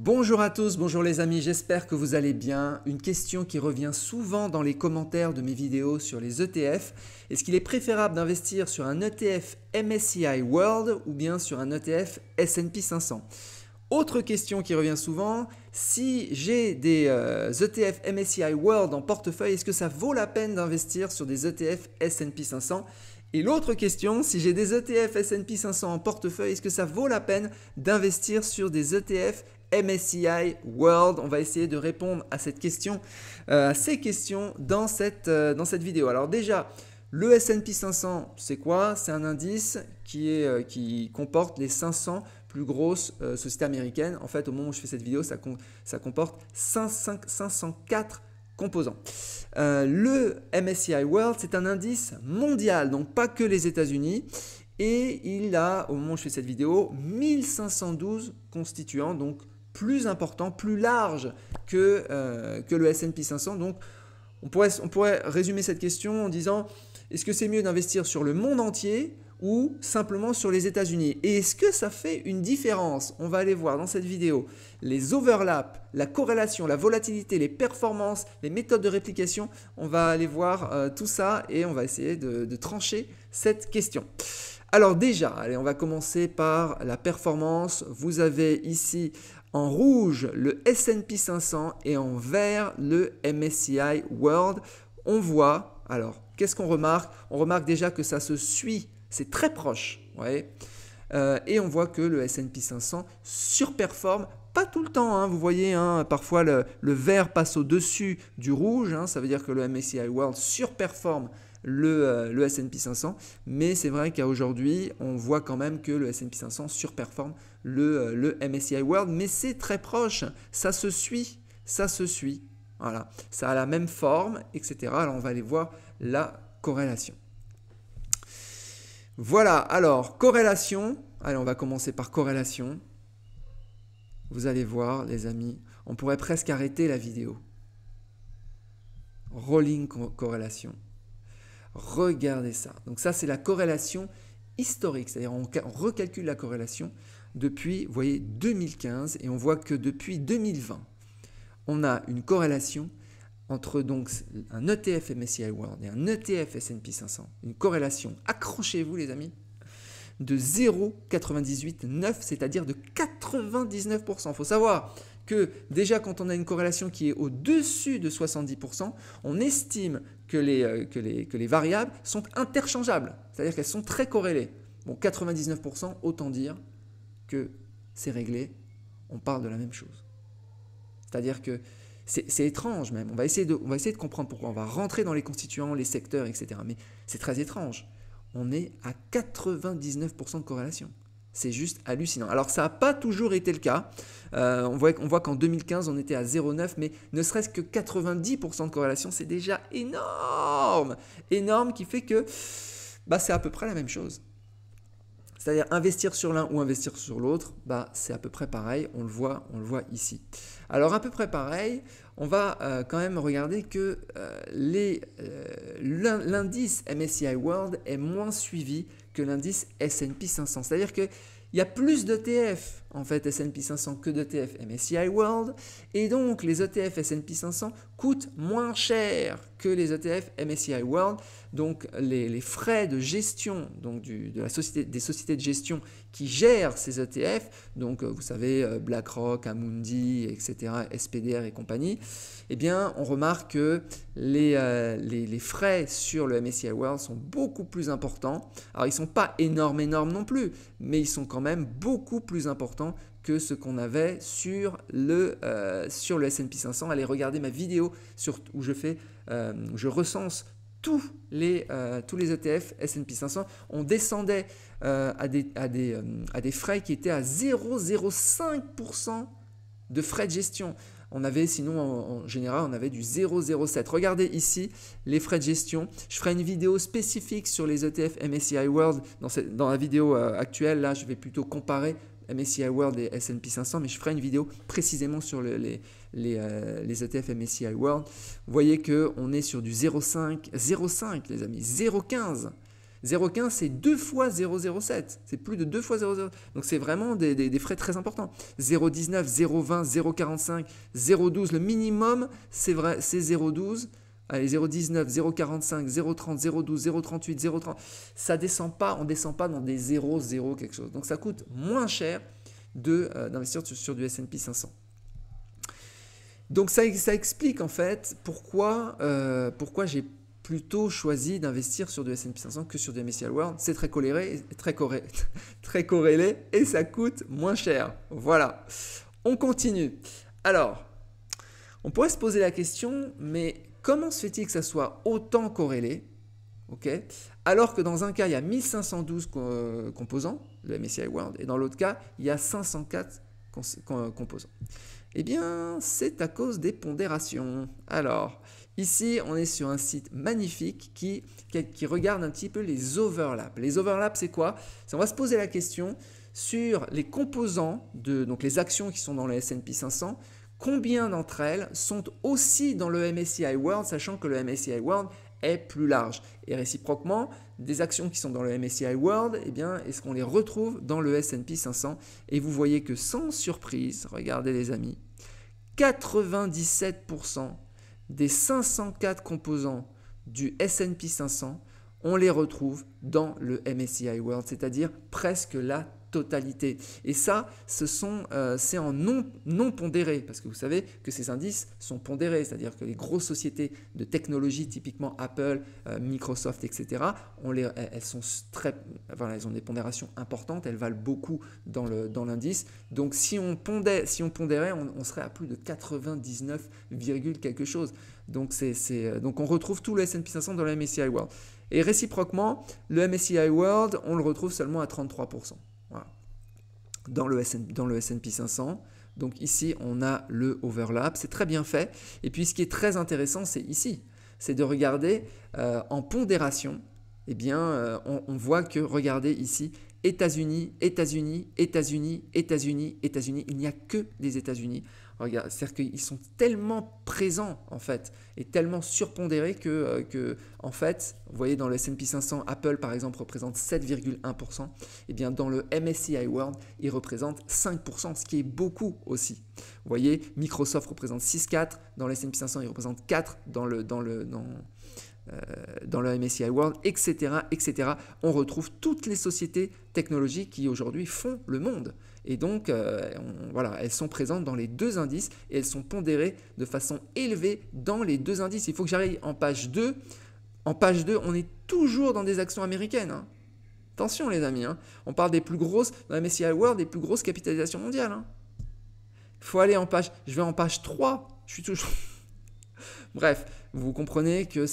Bonjour à tous, bonjour les amis, j'espère que vous allez bien. Une question qui revient souvent dans les commentaires de mes vidéos sur les ETF. Est-ce qu'il est préférable d'investir sur un ETF MSCI World ou bien sur un ETF S&P 500? Autre question qui revient souvent, si j'ai des ETF MSCI World en portefeuille, est-ce que ça vaut la peine d'investir sur des ETF S&P 500? Et l'autre question, si j'ai des ETF S&P 500 en portefeuille, est-ce que ça vaut la peine d'investir sur des ETF MSCI World? On va essayer de répondre à cette question, à ces questions dans cette vidéo. Alors déjà, le S&P 500, c'est quoi? C'est un indice qui comporte les 500 plus grosses sociétés américaines. En fait, au moment où je fais cette vidéo, ça comporte 504 composants. Le MSCI World, c'est un indice mondial, donc pas que les États-Unis. Et il a, au moment où je fais cette vidéo, 1512 constituants, donc plus important, plus large que le S&P 500. Donc, on pourrait résumer cette question en disant, est-ce que c'est mieux d'investir sur le monde entier ou simplement sur les États-Unis? Et est-ce que ça fait une différence? On va aller voir dans cette vidéo les overlaps, la corrélation, la volatilité, les performances, les méthodes de réplication. On va aller voir tout ça et on va essayer de trancher cette question. Alors déjà, allez, on va commencer par la performance. Vous avez ici en rouge le S&P 500 et en vert le MSCI World. On voit, alors qu'est-ce qu'on remarque? On remarque déjà que ça se suit, c'est très proche. Ouais. Et on voit que le S&P 500 surperforme, pas tout le temps, hein, vous voyez, hein, parfois le vert passe au-dessus du rouge, hein, ça veut dire que le MSCI World surperforme le S&P 500, mais c'est vrai qu'aujourd'hui, on voit quand même que le S&P 500 surperforme le MSCI World, mais c'est très proche, ça se suit, voilà, ça a la même forme, etc. Alors on va aller voir la corrélation. Voilà, alors corrélation, allez, on va commencer par corrélation. Vous allez voir les amis, on pourrait presque arrêter la vidéo. Rolling corrélation. Regardez ça. Donc ça, c'est la corrélation historique, c'est-à-dire on recalcule la corrélation depuis, vous voyez, 2015 et on voit que depuis 2020, on a une corrélation entre donc un ETF MSCI World et un ETF S&P 500, une corrélation, accrochez-vous les amis, de 0,989, c'est-à-dire de 99%. Il faut savoir que déjà quand on a une corrélation qui est au-dessus de 70%, on estime que les variables sont interchangeables, c'est-à-dire qu'elles sont très corrélées. Bon, 99%, autant dire que c'est réglé, on parle de la même chose. C'est-à-dire que c'est étrange même, on va essayer de comprendre pourquoi, on va rentrer dans les constituants, les secteurs, etc. Mais c'est très étrange, on est à 99% de corrélation. C'est juste hallucinant. Alors ça n'a pas toujours été le cas. On voit qu'en 2015, on était à 0,9, mais ne serait-ce que 90% de corrélation, c'est déjà énorme. Énorme qui fait que c'est à peu près la même chose. C'est-à-dire investir sur l'un ou investir sur l'autre, c'est à peu près pareil, on le voit ici. Alors à peu près pareil, on va quand même regarder que l'indice MSCI World est moins suivi que l'indice S&P 500. C'est-à-dire qu'il y a plus d'ETF en fait S&P 500 que d'ETF MSCI World et donc les ETF S&P 500 coûtent moins cher que les ETF MSCI World. Donc les frais de gestion donc des sociétés de gestion qui gèrent ces ETF, donc vous savez BlackRock, Amundi, etc., SPDR et compagnie, eh bien on remarque que les frais sur le MSCI World sont beaucoup plus importants. Alors ils ne sont pas énormes non plus, mais ils sont quand même beaucoup plus importants que ce qu'on avait sur le S&P 500. Allez regarder ma vidéo où je recense tous les ETF S&P 500. On descendait à des frais qui étaient à 0,05% de frais de gestion. On avait sinon en général on avait du 0,07. Regardez ici les frais de gestion. Je ferai une vidéo spécifique sur les ETF MSCI World dans la vidéo actuelle. Là je vais plutôt comparer MSCI World et S&P 500, mais je ferai une vidéo précisément sur les ETF MSCI World. Vous voyez qu'on est sur du 0,5 les amis, 0,15. 0,15 c'est 2 fois 0,07. C'est plus de 2 fois 0,07. Donc c'est vraiment des frais très importants. 0,19, 0,20, 0,45, 0,12. Le minimum, c'est vrai, c'est 0,12. Allez, 0,19, 0,45, 0,30, 0,12, 0,38, 0,30. Ça descend pas, on ne descend pas dans des 0,0 quelque chose. Donc ça coûte moins cher d'investir sur du S&P 500. Donc ça explique en fait pourquoi j'ai plutôt choisi d'investir sur du S&P 500 que sur du MSCI World. C'est très corrélé et ça coûte moins cher. Voilà, on continue. Alors, on pourrait se poser la question, mais comment se fait-il que ça soit autant corrélé, alors que dans un cas, il y a 1512 composants, le MSCI World, et dans l'autre cas, il y a 504 composants? Eh bien, c'est à cause des pondérations. Alors, ici, on est sur un site magnifique qui regarde un petit peu les overlaps. Les overlaps, c'est quoi? On va se poser la question sur les composants, donc les actions qui sont dans le S&P 500, combien d'entre elles sont aussi dans le MSCI World, sachant que le MSCI World est plus large. Et réciproquement, des actions qui sont dans le MSCI World, eh bien, est-ce qu'on les retrouve dans le S&P 500? Et vous voyez que sans surprise, regardez les amis, 97% des 504 composants du S&P 500, on les retrouve dans le MSCI World, c'est-à-dire presque la totalité. Et ça, c'est en non pondéré, parce que vous savez que ces indices sont pondérés, c'est-à-dire que les grosses sociétés de technologie, typiquement Apple, Microsoft, etc., elles ont des pondérations importantes, elles valent beaucoup dans l'indice. Donc si on pondérait, on serait à plus de 99, quelque chose. Donc on retrouve tout le S&P 500 dans le MSCI World. Et réciproquement, le MSCI World, on le retrouve seulement à 33%. Voilà. Dans le S&P 500. Donc ici, on a le overlap. C'est très bien fait. Et puis, ce qui est très intéressant, c'est ici. C'est de regarder en pondération. Eh bien, on voit que, regardez ici, États-Unis, États-Unis, États-Unis, États-Unis, États-Unis. Il n'y a que des États-Unis. C'est-à-dire qu'ils sont tellement présents en fait et tellement surpondérés que en fait, vous voyez dans le S&P 500, Apple par exemple représente 7,1%. Et bien dans le MSCI World, il représente 5%, ce qui est beaucoup aussi. Vous voyez, Microsoft représente 6,4, dans le S&P 500, il représente 4 dans le MSCI World, etc., etc. On retrouve toutes les sociétés technologiques qui aujourd'hui font le monde. Et donc, voilà, elles sont présentes dans les deux indices et elles sont pondérées de façon élevée dans les deux indices. Il faut que j'arrive en page 2. En page 2, on est toujours dans des actions américaines. Hein. Attention les amis, hein. On parle des plus grosses, dans la MSCI World, des plus grosses capitalisations mondiales. Hein. Il faut aller en page, je vais en page 3. Je suis toujours... Bref, vous comprenez que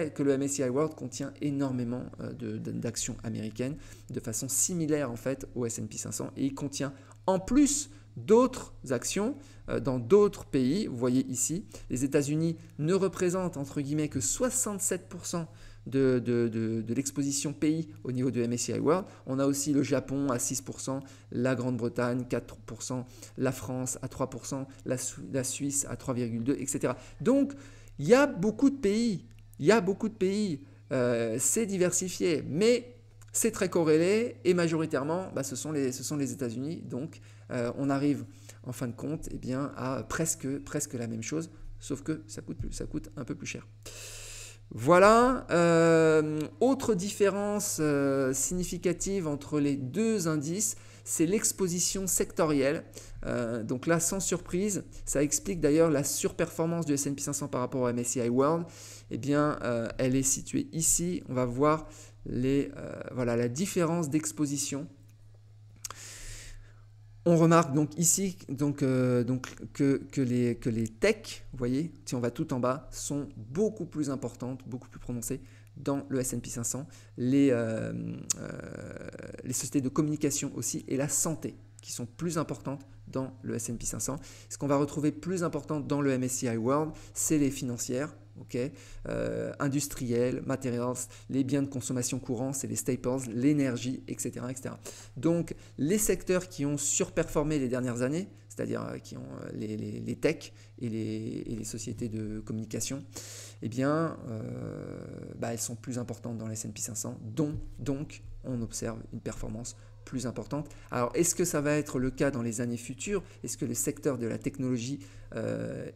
que le MSCI World contient énormément d'actions américaines de façon similaire en fait au S&P 500 et il contient en plus d'autres actions dans d'autres pays. Vous voyez ici, les États-Unis ne représentent entre guillemets que 67% de l'exposition pays au niveau du MSCI World. On a aussi le Japon à 6%, la Grande-Bretagne 4%, la France à 3%, la Suisse à 3,2%, etc. Donc, il y a beaucoup de pays, c'est diversifié, mais c'est très corrélé et majoritairement, ce sont les États-Unis. Donc, on arrive en fin de compte eh bien, à presque la même chose, sauf que ça coûte un peu plus cher. Voilà, autre différence significative entre les deux indices, c'est l'exposition sectorielle. Donc là, sans surprise, ça explique d'ailleurs la surperformance du S&P 500 par rapport au MSCI World. Eh bien, elle est située ici. On va voir la différence d'exposition. On remarque donc ici que les techs, vous voyez, si on va tout en bas, sont beaucoup plus importantes, beaucoup plus prononcées dans le S&P 500. Les sociétés de communication aussi et la santé qui sont plus importantes dans le S&P 500. Ce qu'on va retrouver plus important dans le MSCI World, c'est les financières. Industriels, materials, les biens de consommation courants, c'est les staples, l'énergie, etc., etc. Donc, les secteurs qui ont surperformé les dernières années, c'est-à-dire qui ont les techs et les sociétés de communication, eh bien, elles sont plus importantes dans le S&P 500, donc on observe une performance plus importante. Alors, est-ce que ça va être le cas dans les années futures? Est-ce que le secteur de la technologie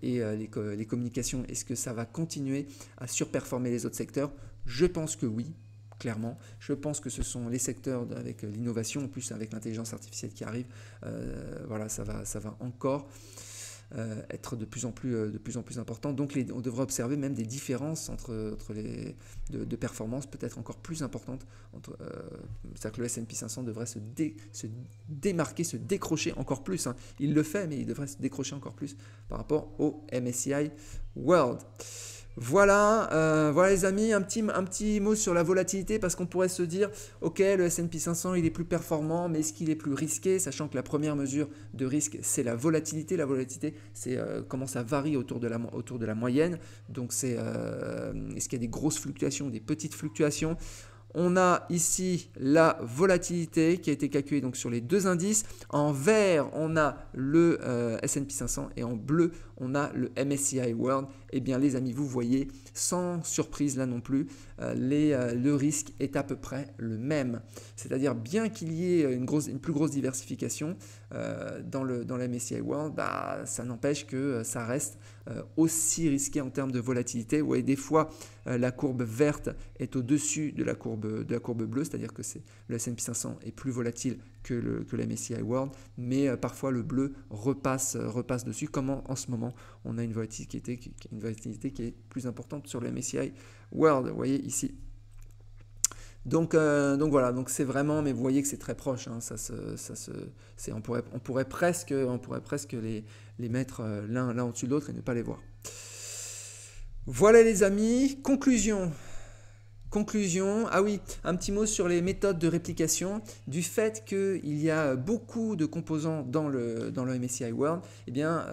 et les communications, est-ce que ça va continuer à surperformer les autres secteurs? Je pense que oui, clairement. Je pense que ce sont les secteurs avec l'innovation, en plus avec l'intelligence artificielle qui arrive, voilà, ça va encore être de plus en plus important. Donc on devrait observer même des différences entre de performances peut-être encore plus importantes. C'est-à-dire que le S&P 500 devrait se démarquer, se décrocher encore plus. Hein. Il le fait, mais il devrait se décrocher encore plus par rapport au MSCI World. Voilà, voilà les amis, un petit mot sur la volatilité, parce qu'on pourrait se dire, ok, le S&P 500 il est plus performant, mais est-ce qu'il est plus risqué, sachant que la première mesure de risque c'est la volatilité. La volatilité c'est comment ça varie autour de la moyenne, donc c'est est-ce qu'il y a des grosses fluctuations, des petites fluctuations. On a ici la volatilité qui a été calculée donc sur les deux indices. En vert, on a le S&P 500 et en bleu, on a le MSCI World. Eh bien, les amis, vous voyez, sans surprise là non plus, le risque est à peu près le même. C'est-à-dire, bien qu'il y ait une plus grosse diversification dans le MSCI World, ça n'empêche que ça reste aussi risqué en termes de volatilité. Vous voyez, des fois, la courbe verte est au-dessus de la courbe bleue, c'est-à-dire que le S&P 500 est plus volatile que le MSCI World, mais parfois le bleu repasse dessus, comme en ce moment, on a une volatilité qui est plus importante sur le MSCI World, vous voyez ici. Donc voilà, donc c'est vraiment, mais vous voyez que c'est très proche, hein, on pourrait presque les mettre l'un au-dessus de l'autre et ne pas les voir. Voilà les amis, conclusion, ah oui, un petit mot sur les méthodes de réplication. Du fait qu'il y a beaucoup de composants dans le MSCI World, eh bien,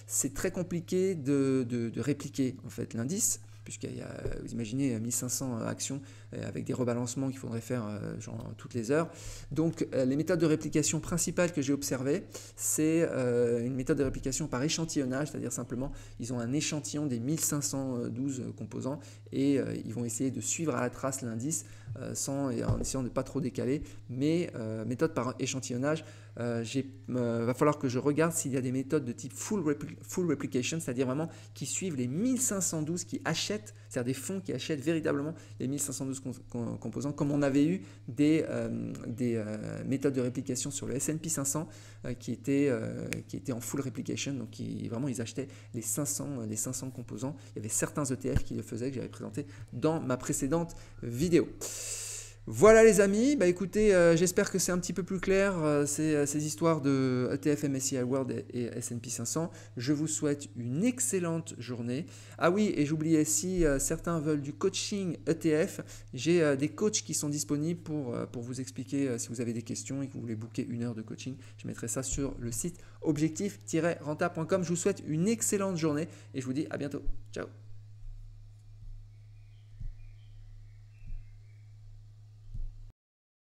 c'est très compliqué de répliquer en fait l'indice, puisqu'il y a, vous imaginez, 1500 actions avec des rebalancements qu'il faudrait faire genre toutes les heures. Donc les méthodes de réplication principales que j'ai observées, c'est une méthode de réplication par échantillonnage, c'est-à-dire simplement ils ont un échantillon des 1512 composants et ils vont essayer de suivre à la trace l'indice en essayant de ne pas trop décaler, mais méthode par échantillonnage, va falloir que je regarde s'il y a des méthodes de type full replication, c'est-à-dire vraiment qui suivent les 1512, qui achètent, c'est-à-dire des fonds qui achètent véritablement les 1512 composants, comme on avait eu des méthodes de réplication sur le S&P 500 qui étaient en full replication, donc vraiment ils achetaient les 500 composants. Il y avait certains ETF qui le faisaient, que j'avais présenté dans ma précédente vidéo. Voilà les amis, écoutez, j'espère que c'est un petit peu plus clair ces histoires de ETF, MSCI World et S&P 500. Je vous souhaite une excellente journée. Ah oui, et j'oubliais, si certains veulent du coaching ETF, j'ai des coachs qui sont disponibles pour vous expliquer si vous avez des questions et que vous voulez booker 1 heure de coaching. Je mettrai ça sur le site objectif-renta.com. Je vous souhaite une excellente journée et je vous dis à bientôt. Ciao.